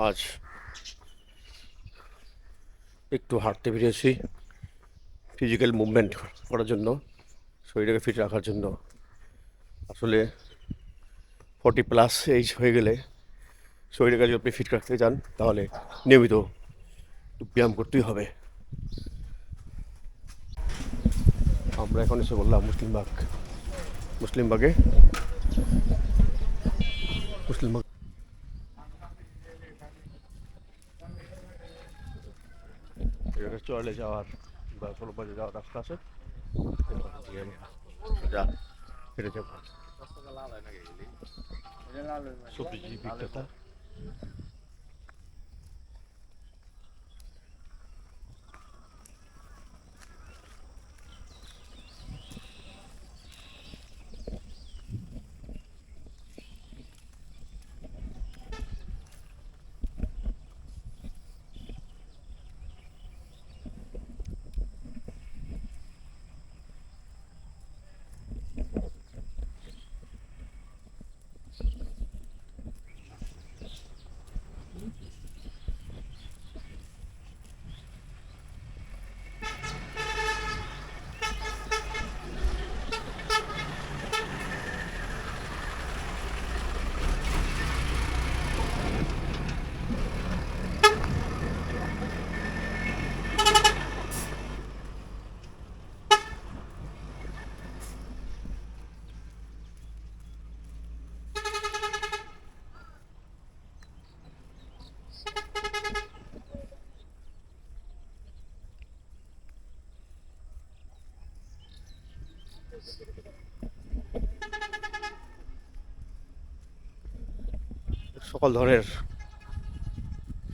আজ একটু হাঁটতে বেরিয়েছি ফিজিক্যাল মুভমেন্ট করার জন্য, শরীরটাকে ফিট রাখার জন্য। আসলে 40+ এইজ হয়ে গেলে শরীরটাকে যদি আপনি ফিট রাখতে চান তাহলে নিয়মিত একটু ব্যায়াম করতেই হবে। আমরা এখন এসে বললাম মুসলিমবাগে। মুসলিমবাগ এখানে চলে যাওয়ার বা বাজে যাওয়ার রাস্তা আছে, যা হেঁটে যাবো। সবজি বিক্রেতা।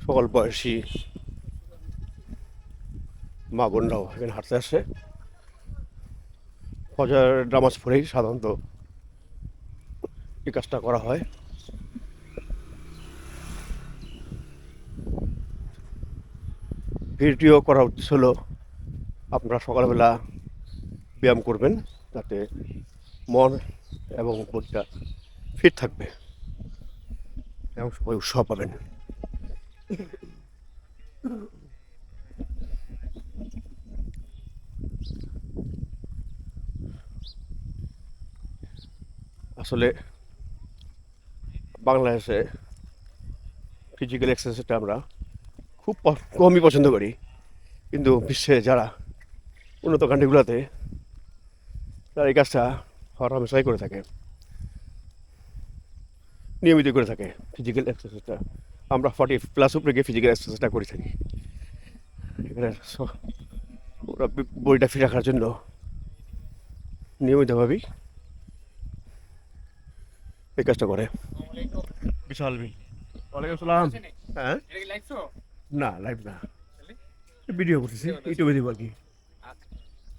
সকল বয়সী মা বোনরাও এখানে হাঁটতে আসে। ফজর নামাজ পড়েই সাধারণত এই কাজটা করা হয়। ভিডিও করা উদ্দেশ্য হলো আপনারা সকালবেলা ব্যায়াম করবেন, যাতে মন এবং বডিটা ফিট থাকবে এবং সবাই উৎসাহ পাবেন। আসলে বাংলাদেশে ফিজিক্যাল এক্সারসাইজটা আমরা খুব কমই পছন্দ করি, কিন্তু বিশ্বে যারা উন্নত কান্ট্রিগুলোতে তারা এই কাজটা হরহামেশাই করে থাকে, নিয়মিত করে থাকে ফিজিক্যাল এক্সারসাইজটা। আমরা 40+ উপরে গিয়ে ফিজিক্যাল এক্সারসাইজটা করে থাকি। এখানে ওরা বডিটা ফিট রাখার জন্য নিয়মিতভাবেই এই কাজটা করে। বিশাল বিল। ওয়ালাইকুম আসসালাম। হ্যাঁ, না লাইভ না, ভিডিও করতেছি, ইউটিউবে দিব আর কি।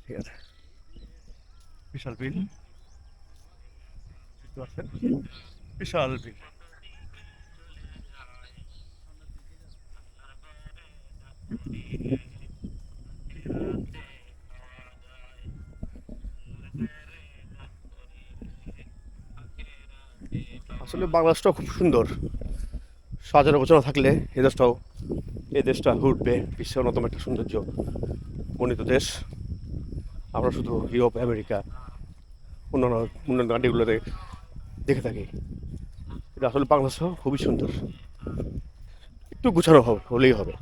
ঠিক আছে। বিশাল বিল, বুঝতে পারছেন? বিশাল বিল। আসলে বাংলাদেশটা খুব সুন্দর, সাজানো গোছানো থাকলে এই দেশটা উঠবে বিশ্বের অন্যতম একটা সৌন্দর্য মণ্ডিত দেশ। আমরা শুধু ইউরোপ, আমেরিকা, অন্যান্য অন্যান্য কান্ট্রিগুলোতে দেখে থাকি, কিন্তু আসলে বাংলাদেশও খুবই সুন্দর। একটু গুছানো হলেই হবে।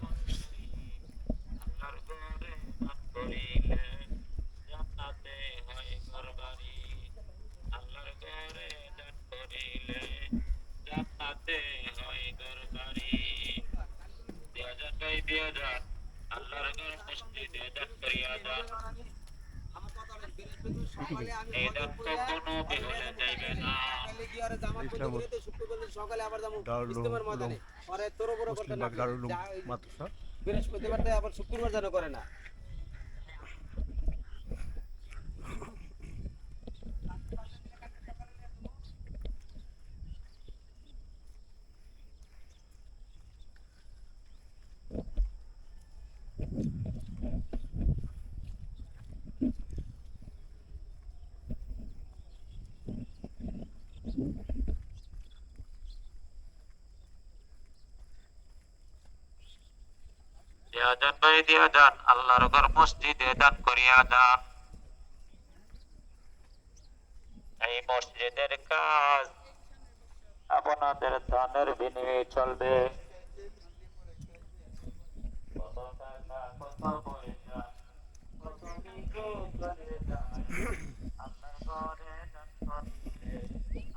বৃহস্পতিবার আবার শুক্রবার যেন করে না। জন্যই দিয়া যান, আল্লাহর ঘর মসজিদে দান করিয়া যান। এই মসজিদের কাজ আপনাদের দানের বিনিময়ে চলবে। কত টাকা, কত পয়সা, কত দিকে চলে যায়, আল্লাহর ঘরে দান করলে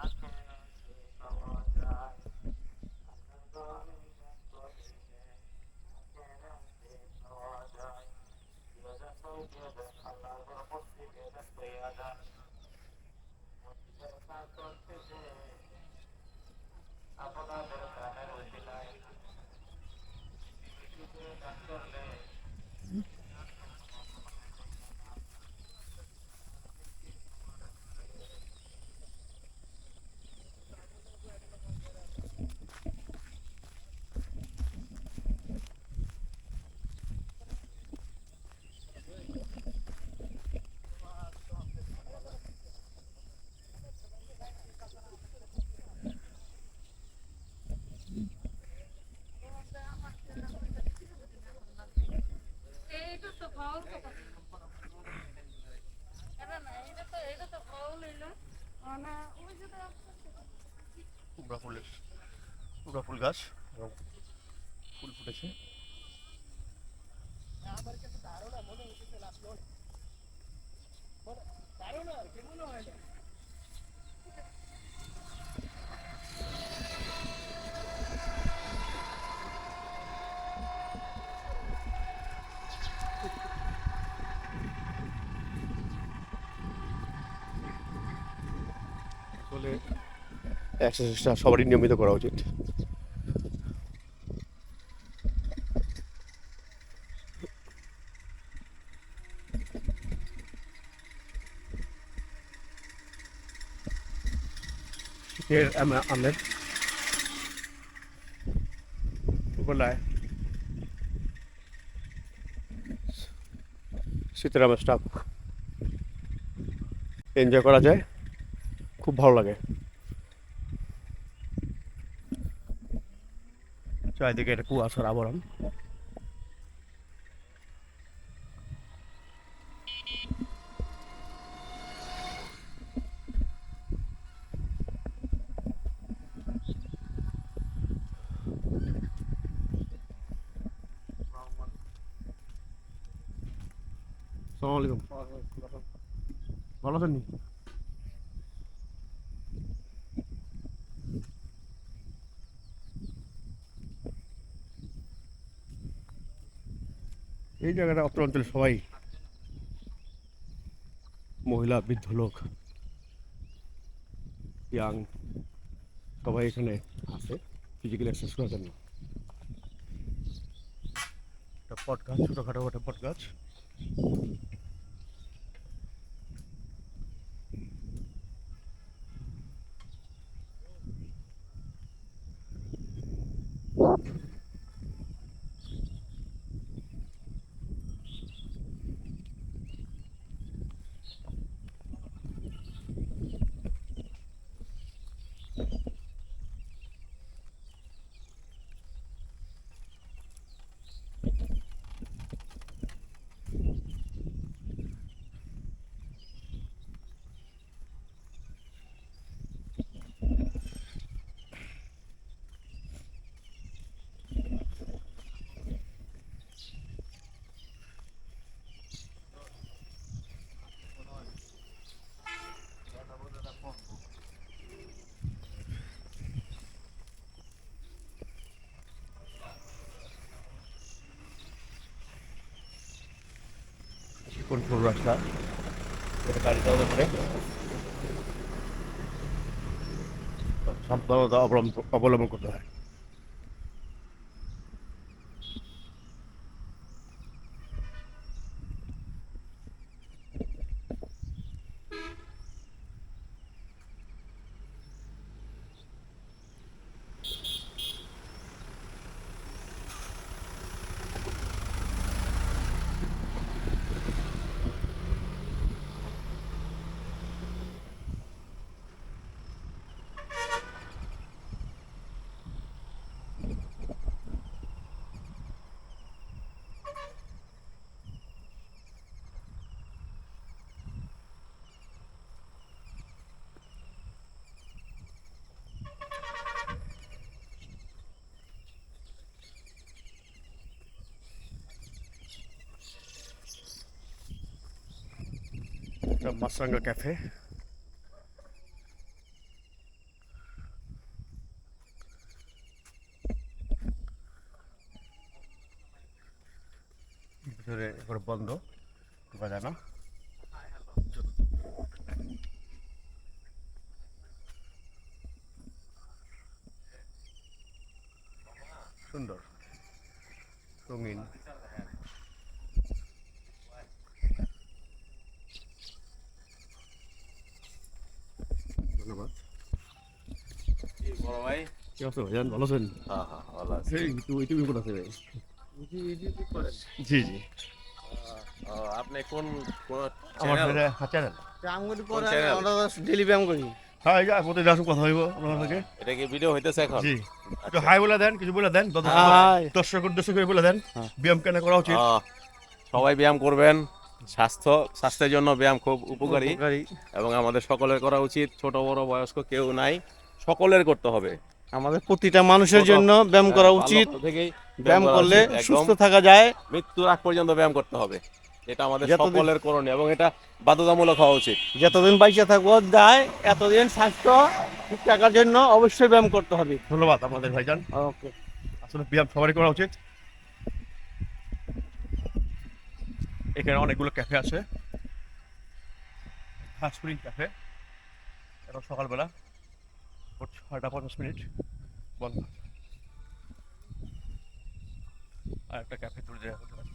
আখেরাতে পাওয়া যায়। আল্লাহর ঘরে দান করলে আখেরাতে পাওয়া যায়। দিয়া যান ভাই, দিয়া যান, আল্লাহর ঘর মসজিদে দান করিয়া যান। মসজিদের কাজ করতেছে আপনাদের দানের উসিলায়। মসজিদে দান করলে কুমড়া ফুলের কুমড়া ফুল গাছ এবং ফুল ফুটেছে। আসলে এক্সারসাইজটা সবারই নিয়মিত করা উচিত। শীতের আমের উপলায় শীতের আমেজটা এনজয় করা যায়, খুব ভালো লাগে। চারিদিকে একটা কুয়াশার আবরণ। আসসালামু আলাইকুম, ভালো আছেন? এই জায়গাটা অত্র অঞ্চলে সবাই, মহিলা, বৃদ্ধ লোক, ইয়াং, সবাই এখানে আছে ফিজিক্যাল এক্সারসাইজ করার জন্য। একটা পট গাছ, ছোটোখাটো একটা পট গাছ। কোন কোন রাস্তা গাড়ি চালাতে পারে, সাবধানতা অবলম্বন করতে হয়। মাছরাঙ্গা ক্যাফে। ভিতরে এবার বন্ধ, ঢোকা যায় না। সুন্দর রঙিন। ধন্যবাদ। বড় ভাই, কি অবস্থা ভাইজান, ভালো আছেন? হ্যাঁ হ্যাঁ ভালো আছে। এই ইউটিউবে কোথা আছে ভাই? জি জি, আপনি কোন কোন আমার চ্যানেল? চ্যানেল। কোন চ্যানেল? ডেলি ব্যায়াম করি। হ্যাঁ, এই যে প্রতিদিন আসুন, কথা হইব আপনার সঙ্গে। এটা কি ভিডিও হইতেছে এখন? জি, একটু আচ্ছা। হাই বলে দেন, কিছু বলে দেন, হাই। দর্শক উদ্দেশ্যে বলে দেন ব্যায়াম কেন করা উচিত। সবাই ব্যায়াম করবেন। স্বাস্থ্যের জন্য ব্যায়াম খুব উপকারী এবং আমাদের সকলের করা উচিত। ছোট বড় বয়স্ক কেউ নাই, সকলের করতে হবে। আমাদের প্রতিটা মানুষের জন্য ব্যায়াম করা উচিত। বাল্যকাল থেকেই ব্যায়াম করা করলে উচিত, একদম সুস্থ থাকা যায়। মৃত্যুর আগ পর্যন্ত ব্যায়াম করতে হবে। এটা আমাদের যতদিন- সকলের করণীয় এবং এটা বাধ্যতামূলক হওয়া উচিত। যতদিন বাইচে থাকবো যায়, এতদিন স্বাস্থ্য ঠিক থাকার জন্য অবশ্যই ব্যায়াম করতে হবে। ধন্যবাদ আপনাদের ভাইজান। ওকে। আসলে ব্যায়াম সবারই করা উচিত। এখানে অনেকগুলো ক্যাফে আছে, স্প্রিং ক্যাফে। এখন সকালবেলা 6:50 বন্ধ। আর একটা ক্যাফে তুলে দেওয়া হতে পারে।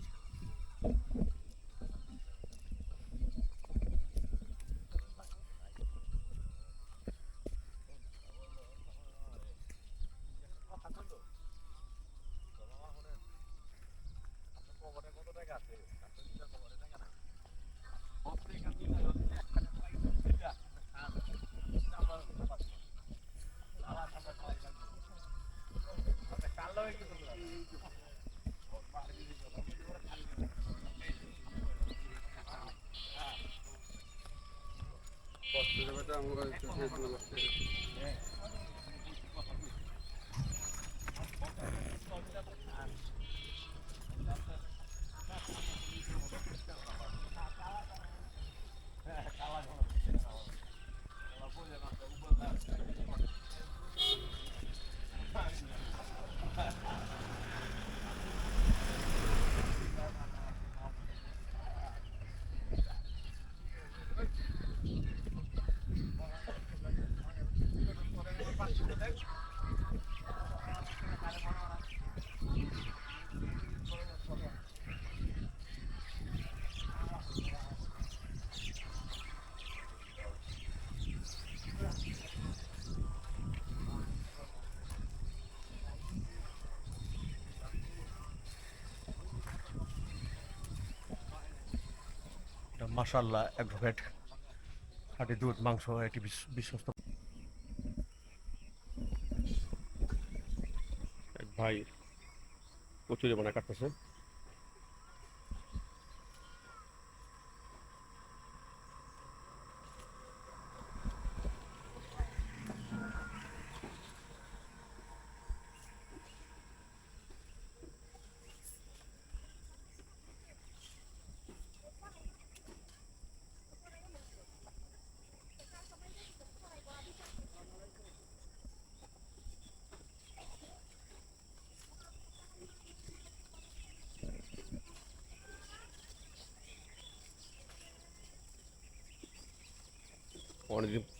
মাশাআল্লাহ, অ্যাডভোকেট খাঁটি দুধ মাংস, এটি বিশ্বস্ত। এক ভাই কচুরি বানা কাটতেছে।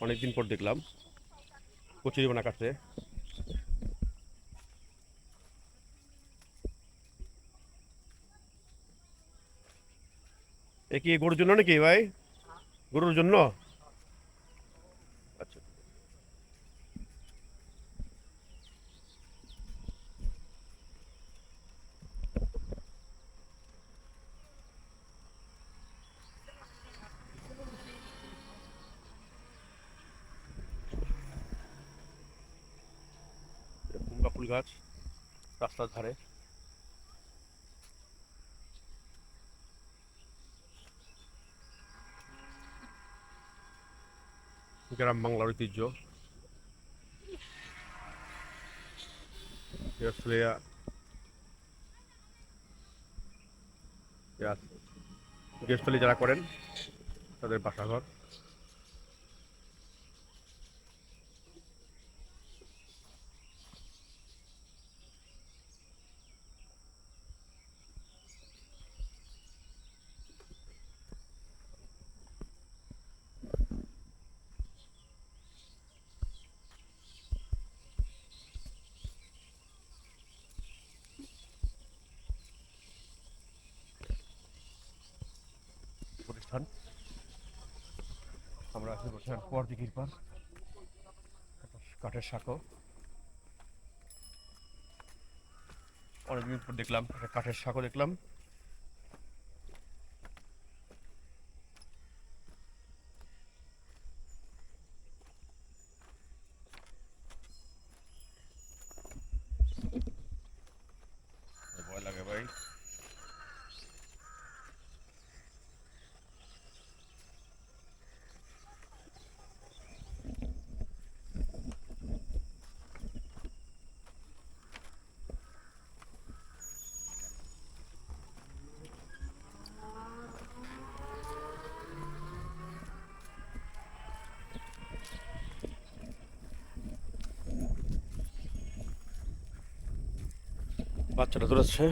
অনেকদিন পর দেখলাম কচুরি বানা কাটছে। এ কি গরুর জন্য নাকি ভাই? গরুর জন্য? আচ্ছা, কুমড়া ফুল গাছ রাস্তার ধারে। গ্রাম বাংলার ঐতিহ্য। গৃহস্থলী যারা করেন তাদের বাসাঘর। প্রতিষ্ঠান আমরা আছি বর্তমান পরদিঘির পার, কাঠের সাঁকো। অনেকদিন পর দেখলাম একটা কাঠের সাঁকো দেখলাম। ভয় লাগে ভাই। বাচ্চাটা দৌড়াচ্ছে।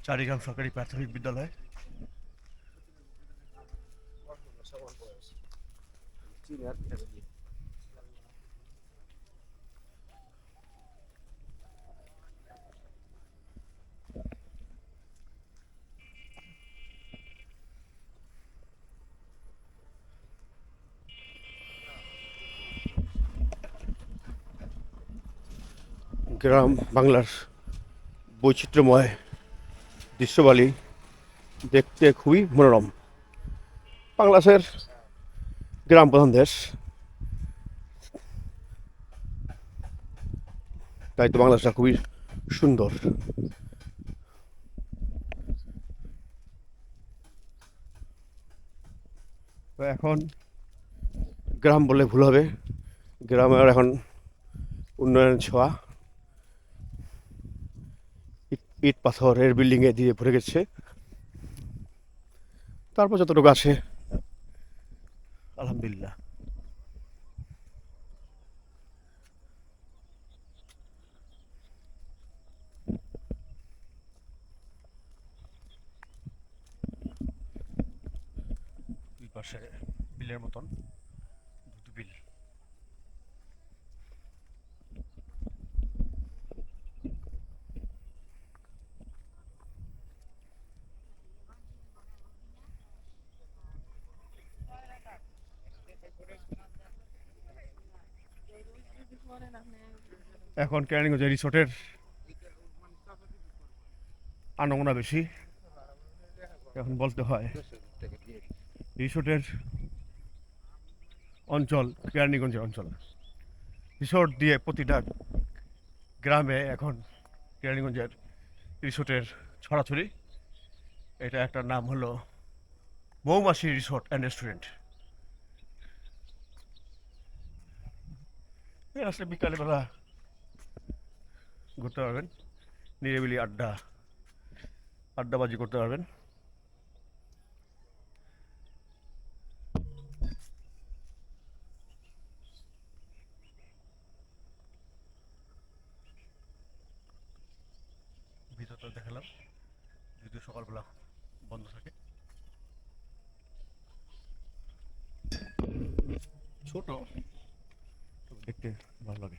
চারিগ্রাম সরকারি প্রাথমিক বিদ্যালয়। গ্রাম বাংলার বৈচিত্র্যময় দৃশ্যবালী দেখতে খুবই মনোরম। বাংলাদেশের গ্রাম প্রধান দেশ, তাই তো বাংলাদেশটা খুবই সুন্দর। তো এখন গ্রাম বললে ভুল হবে, গ্রামের এখন উন্নয়ন ছোঁয়া। ইট পাথরের বিল্ডিংয়ে দিয়ে ভরে গেছে। তারপর যতটুকু আছে আলহামদুলিল্লাহ। দুই পাশে বিলের মতন বিল। এখন কেরানীগঞ্জের রিসোর্টের আনাগোনা বেশি। এখন বলতে হয় রিসোর্টের অঞ্চল কেরানীগঞ্জের অঞ্চল। রিসোর্ট দিয়ে প্রতিটা গ্রামে এখন কেরানীগঞ্জের রিসোর্টের ছড়াছড়ি। এটা একটা নাম হলো মৌমাছি রিসোর্ট অ্যান্ড রেস্টুরেন্ট। আসলে বিকালবেলা ঘুরতে পারবেন, নিরিবিলি আড্ডাবাজি করতে পারবেন। ভিতরটা দেখালাম, যদিও সকালবেলা বন্ধ থাকে। ছোট, দেখতে ভালো লাগে।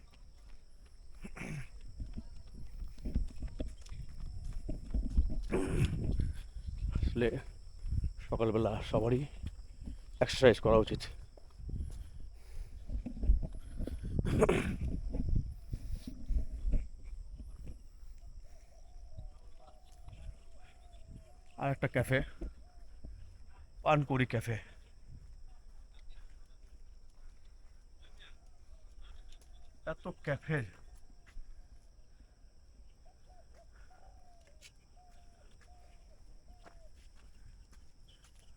আসলে সকালবেলা সবারই এক্সারসাইজ করা উচিত। আর একটা ক্যাফে, পানপুরি ক্যাফে। এত ক্যাফে,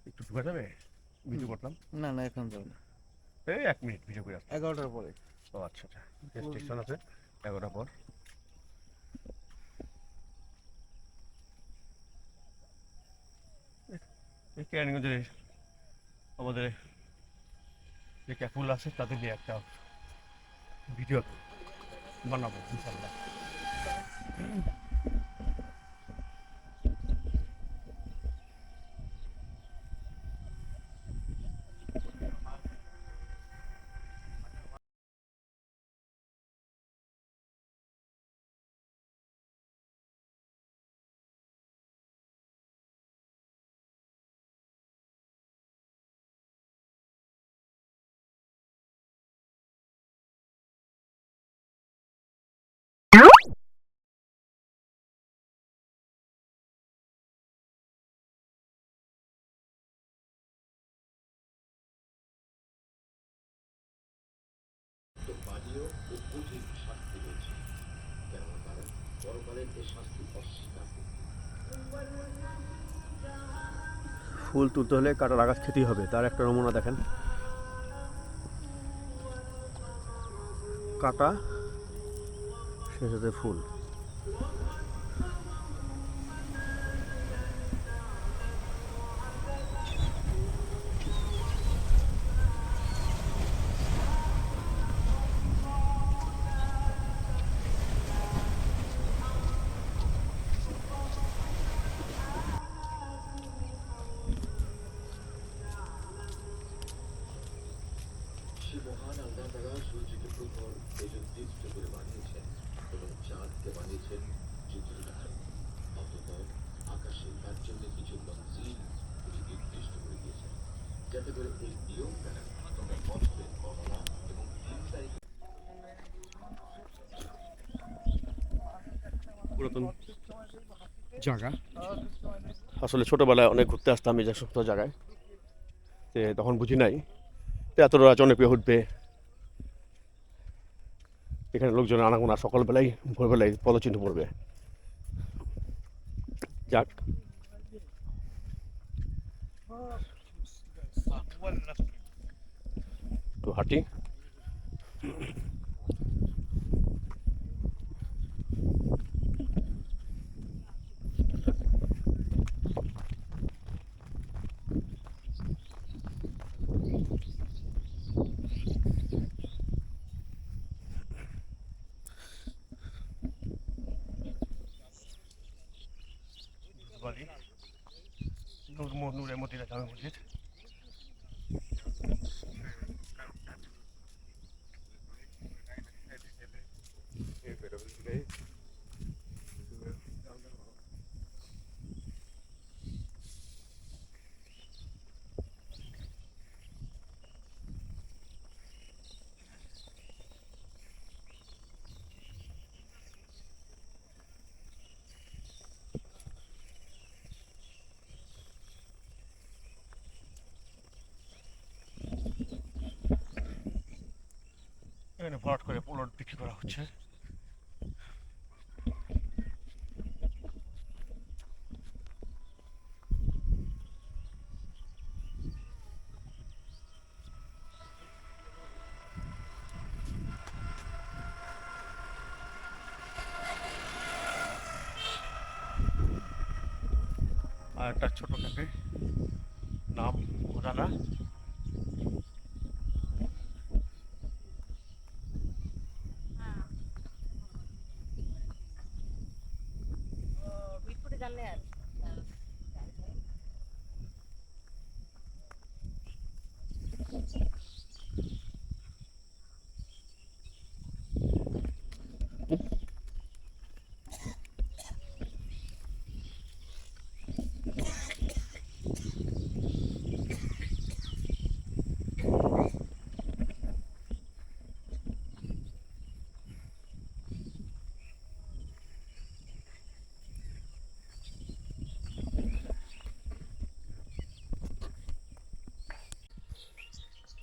একটু ঢুকা যাবে? ভিডিও করলাম। না না এখন যাবো না, এই 1 মিনিট ভিডিও করে আসলাম। 11টার পরে। ও আচ্ছা আচ্ছা, স্টেশন আছে 11টার পর। এই কেরানীগঞ্জে আমাদের যে ক্যাফুল আছে তাদের নিয়ে একটা ভিডিও বানাবো ইনশাল্লাহ। ফুল তুলতে হলে কাটার আগাছ খেতেই হবে, তার একটা নমুনা দেখেন। কাটা, সেই সাথে ফুল। পুরাতন জায়গা, আসলে ছোটবেলায় অনেক ঘুরতে আসতাম এই যে সমস্ত জায়গায়, তো তখন বুঝি নাই তো এত রাত অনেক উঠবে। এখানে লোকজন আনাগোনা, সকালবেলায় ভোরবেলায় পদচিহ্ন পড়বে। যাক, একটু হাঁটি। নূরে মদিনা জামে মসজিদ। এখানে ভরাট করে প্লট বিক্রি করা হচ্ছে। আর একটা ছোট ক্যাফে, নাম অজানা।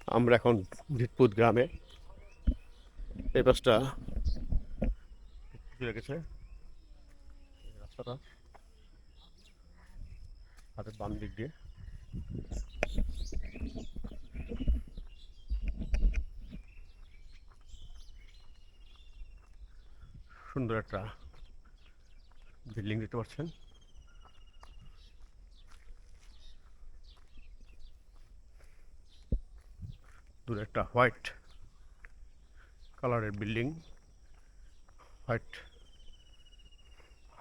আমরা এখন ভিটপুত গ্রামে। এই বাসটা চলে গেছে এই রাস্তাটা হাতের বাম দিক দিয়ে। সুন্দর একটা বিল্ডিং দেখতে পাচ্ছেন। দূরে একটা হোয়াইট কালারের বিল্ডিং, হোয়াইট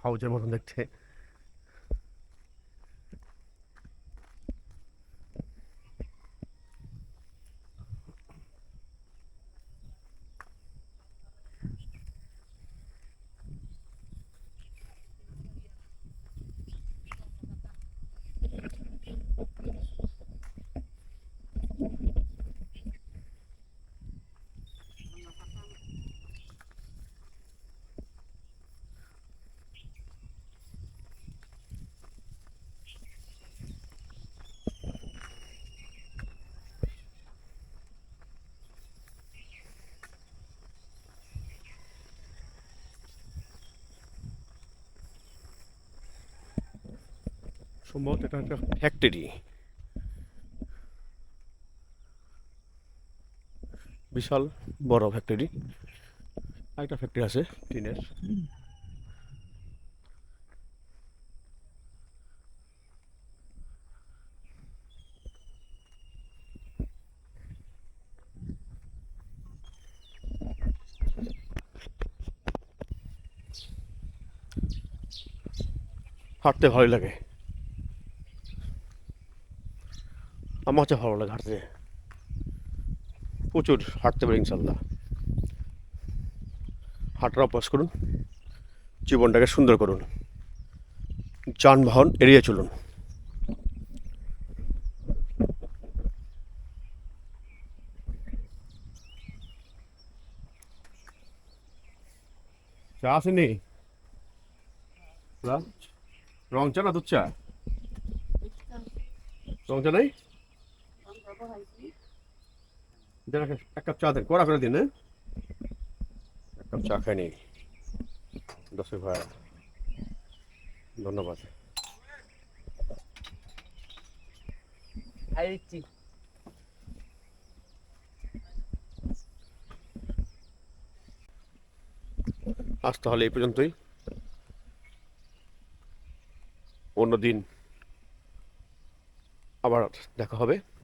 হাউজের মতন দেখতে। সম্ভবত এটা একটা ফ্যাক্টরি, বিশাল বড় ফ্যাক্টরি। একটা ফ্যাক্টরি আছে টিনের। হাঁটতে ভালোই লাগে, আমার কাছে ভালো লাগে হাঁটতে। প্রচুর হাঁটতে পারি ইনশাল্লাহ। হাঁটার অভ্যাস করুন, জীবনটাকে সুন্দর করুন, যানবাহন এড়িয়ে চলুন। চা আসেনি? রং চা না দুধ চা? রং চা নেই? দেন এক কাপ চা দেন, কড়া করে দিন। হ্যাঁ, এক কাপ চা খাই নি। দর্শক ভাই ধন্যবাদ। আজ তাহলে এই পর্যন্তই, অন্যদিন আবার দেখা হবে।